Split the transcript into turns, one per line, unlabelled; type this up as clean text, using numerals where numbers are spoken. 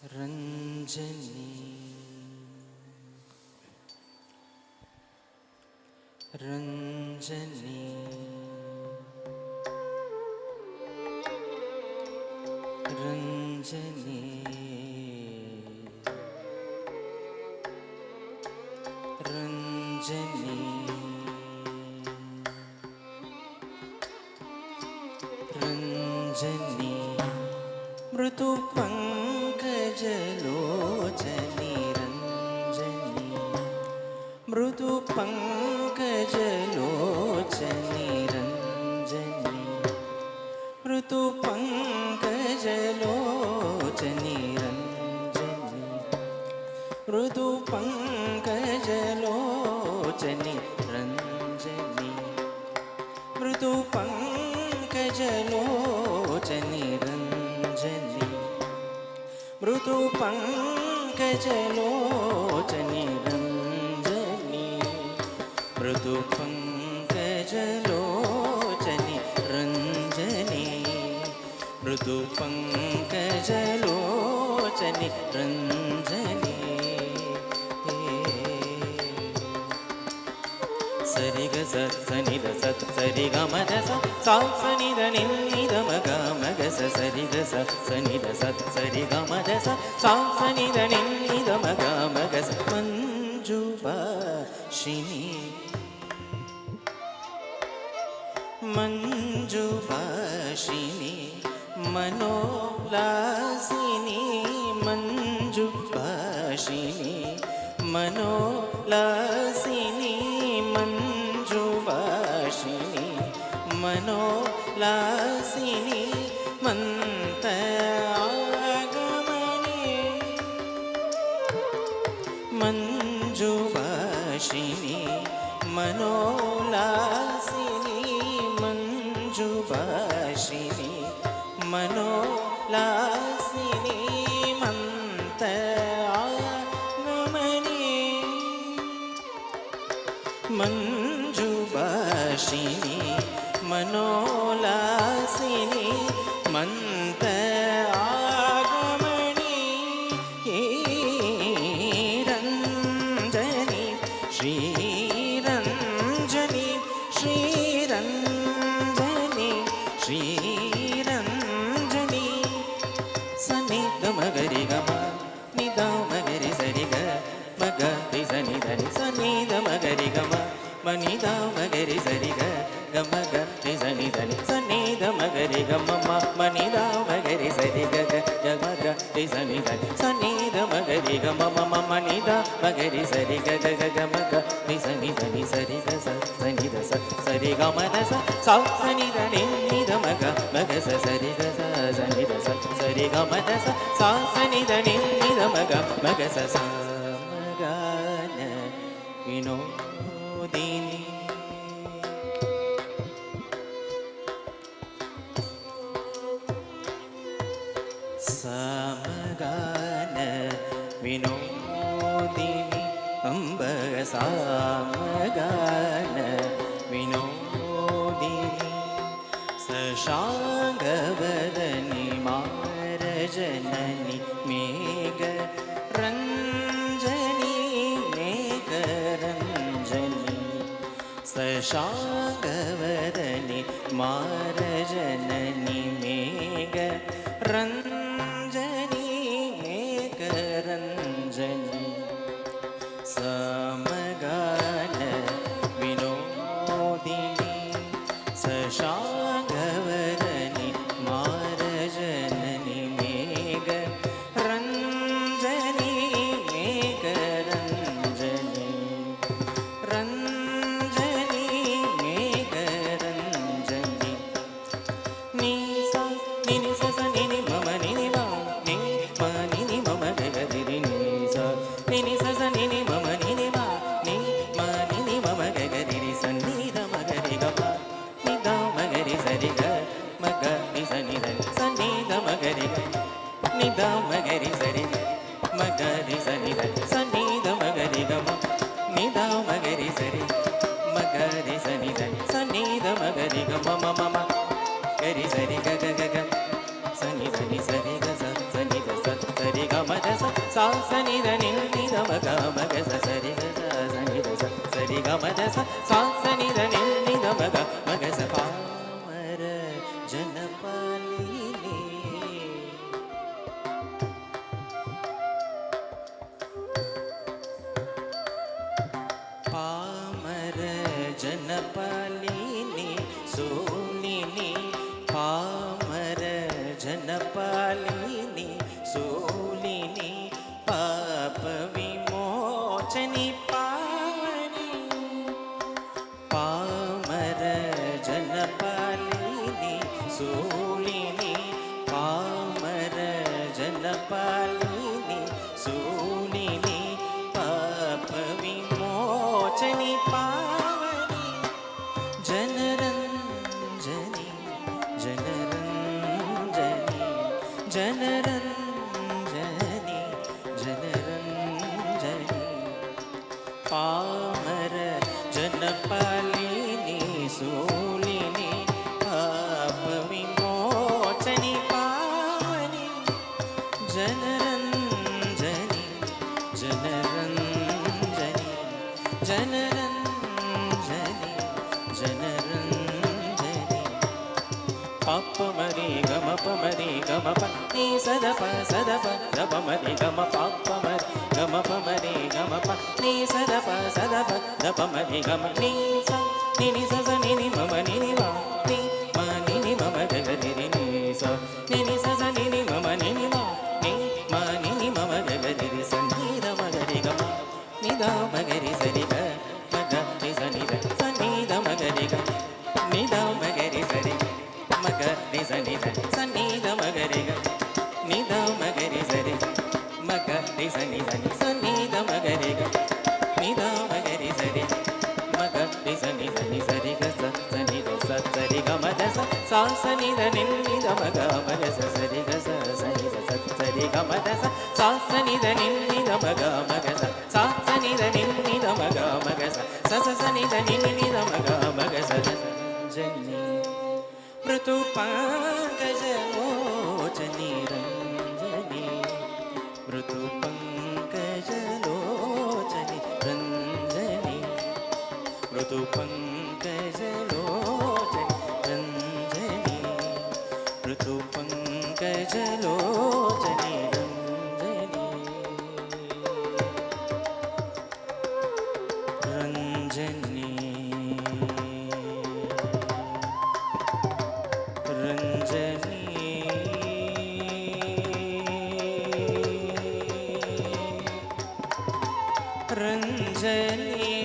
रंजनी रंजनी रंजनी रंजनी रंजनी मृदु पंकजलोचनी रंजनी मृदु पंकजलोचनी रंजनी मृदु पंकजलोचनी रंजनी मृदु पंकजलोचनी रंजनी मृदु पंकजलोचनी रंजनी मृदु पंकजलोचनी रंजनी मृदु पंकजलोचनी रंजनी मृदु पंकजलोचनी रंजनी सरि ग स नि द स सरि ग म द स सा स नि द नि द म ग स सरि ग स नि द स सरि ग म द स सा स नि द नि द म ग स मंजुभाषिणी मंजुभाषिणी मनोलासिनी मंजुभाषिणी मनोलासिनी मंजुभाषिणी मनोलासिनी मन्त्रागमनी मंजुभाषिणी मनोलासिनी मंजुभाषिणी मनोलासिनी मन्त्रागमनी मंजुभाषिणी मनोलासिनी मन्त्रागमनी रंजनी श्रीरंजनी श्रीरंजनी श्रीरंजनी सनि ग म ग रि ग म नि द म ग रि स रि ग म ग रि स नि ध नि स नि द म ग रि ग म म नि द म ग रि स रि ग ग म ग रि स नि ध नि स नि द म ग रि ग म म म नि द म ग रि स रि ग ग म ग रि स नि ध नि स नि द म ग रि ग म म म म नि द म ग रि स रि ग ग ग म ग रि स नि ध नि स रि ग स नि द स रि ग म द स सा स नि द नि द म ग स रि ग स नि द स रि ग म द स सा स नि द नि द म ग स स म ग न विनोदिनी सामगान विनोदिनी अम्ब सामगान विनोदिनी सशांगवदनी मारजननी मेघ रंजनी मेघ रंजनी सशांगवदनी मारजननी मेघ रंजनी मेघ रंजनी समगान विनोदिनी सशांगवदनी मारजननी मेघ रंजनी मेघ रंजनी रंजनी मेघ रंजनी नि सा नि नि सा सा नि नि मम नि नि मा नि म नि नि मम ग ग रि रि नि सा नि नि सा सा नि नि मम नि नि मा नि म नि नि मम ग ग रि रि स नि द म ग रि ग म नि द म ग रि स रि ग म ग रि स नि द स नि द म ग रि ग नि द म ग रि स रि ग म ग रि स नि द स नि द म ग रि ग म नि द म ग रि स रि म ग रि स नि द स नि द म ग रि ग म म म म ग रि स रि ग ग ग ग स नि ध नि स रि ग स नि द स रि ग ಮದ ಸಾ ಸ ನಿ ದ ನಿ ನಿ ದ ಮ ಗ ಮ ಗ ಸ ಸ ರಿ ಗ ಸ ಸ ನಿ ದ ಸ ರಿ ಗ ಮ ದ ಸಾ ಸ ನಿ ದ ನಿ ನಿ ದ ಮ ಗ ಮ ಗ ಸ ಪಾಮರ ಜನಪಾಲಿನಿ ಪಾಮರ ಜನಪಾಲಿನಿ ಸೋಲಿನಿ ಪಾಮರ ಜನಪಾಲಿನಿ ಸೋಲಿನಿ ಪಾಪ ವಿಮೋಚನಿ ಪಾವನಿ ಪಾಮರ ಜನಪಾಲಿನಿ ಸೋಲಿನಿ ಪಾಮರ ಜನಪಾಲಿನಿ ಸೋಲಿನಿ ಪಾಪ ವಿಮೋಚನಿ ಪಾವನಿ ಜನರಂಜನಿ ಜನರಂಜನಿ ಜನರಂಜನಿ ಜನರಂಜನಿ ಪಾಮರ ಜನಪಾಲಿನಿ ಸೋಲಿನಿ ಪಾಪ ವಿಮೋಚನಿ ಪಾವನಿ ಜನರಂಜನಿ ಜನರಂಜನಿ ಜನರಂಜನಿ ಜನರಂಜನಿ ಪಾಪ ಮರಿ ಗಮ ಪ ಮರಿ ಗಮ ಪ ನೀ ಸದಪ ಸದಪ ದಪ ಮರಿ ಗಮ ಪಾಪ ಮರಿ ಗಮ ಪ ಮರಿ ಗಮ ಪ ನೀ ಸದಪ ಸದಪ ದಪ ಮರಿ ಗಮ ನೀ ಸ ನಿ ನಿ ಸ ಸ ನಿ ನಿ ಮಮ ನಿ ನಿ ಮ ನಿ ಮ ನಿ ನಿ ಮಮ ಗಗ ರಿ ರಿ ನಿ ಸ ನಿ ನಿ ಸ ಸ ನಿ ನಿ ಮಮ ನಿ ನಿ ಮ ನಿ ಮ ನಿ ನಿ ಮಮ ಗಗ ರಿ ರಿ ಸ ನಿ ದ ಮ ಗ ರಿ ಗಮ ನಿ ದ ಮ ಗ ರಿ ಸ ರಿ ಗ ಮ ಗ ರಿ ಸ ನಿ ದ ಸ ನಿ ದ ಮ ಗ ರಿ ಗ ನಿ ದ ಮ ಗ ರಿ ಸ ರಿ ಮ ಗ ರಿ ಸ ನಿ ದ ಸ ನಿ ದ ಮ ಗ ರಿ ಗ ನಿ ದ ಮ ಗ ರಿ ಸ ರಿ ಮ ಗ ರಿ ಸ ನಿ ದ ನಿ ಸ ನಿ ದ ಮ ಗ ರಿ ಗ ನಿ ದ ಮ ಗ ರಿ ಸ ರಿ ಮ ಗ ರಿ ಸ ನಿ ದ ನಿ ಸ ರಿ ಗ ಸ ಸ ನಿ ದ ಸ ಸ ರಿ ಗ ಮ ದ ಸ ಸಾ ಸ ನಿ ದ ನಿ ನಿ ದ ಮ ಗ ಮ ಗ ಸ ಸ ರಿ ಗ ಸ ಸ ನಿ ದ ಸ ಸ ರಿ ಗ ಮ ದ ಸ ಸಾ ಸ ನಿ ದ ನಿ ನಿ ದ ಮ ಗ ಮ ಗ ಸ ಸಾ ಸ ನಿ ದ ನಿ ನಿ ದ ಮ ಗ ಮ ಗ ಸ ಸ ಸ ಸ ನಿ ದ ನಿ ನಿ ದ ಮ ಗ ಮ ಗ ಸ ಜನಿ ಮೃತು ಪಂಕಜ ಲೋಚನಿ ರಂಜನಿ ಮೃತು ಪಂಕಜ ಲೋಚನಿ ರಂಜನಿ ಮೃದು ಪಂಕಜ ಲೋಚನಿ ರಂಜನಿ ಮೃದು ಪಂಕಜ ಲೋಚನಿ ರಂಜನಿ ರಂಜನಿ ರಂಜನಿ ರಂಜನಿ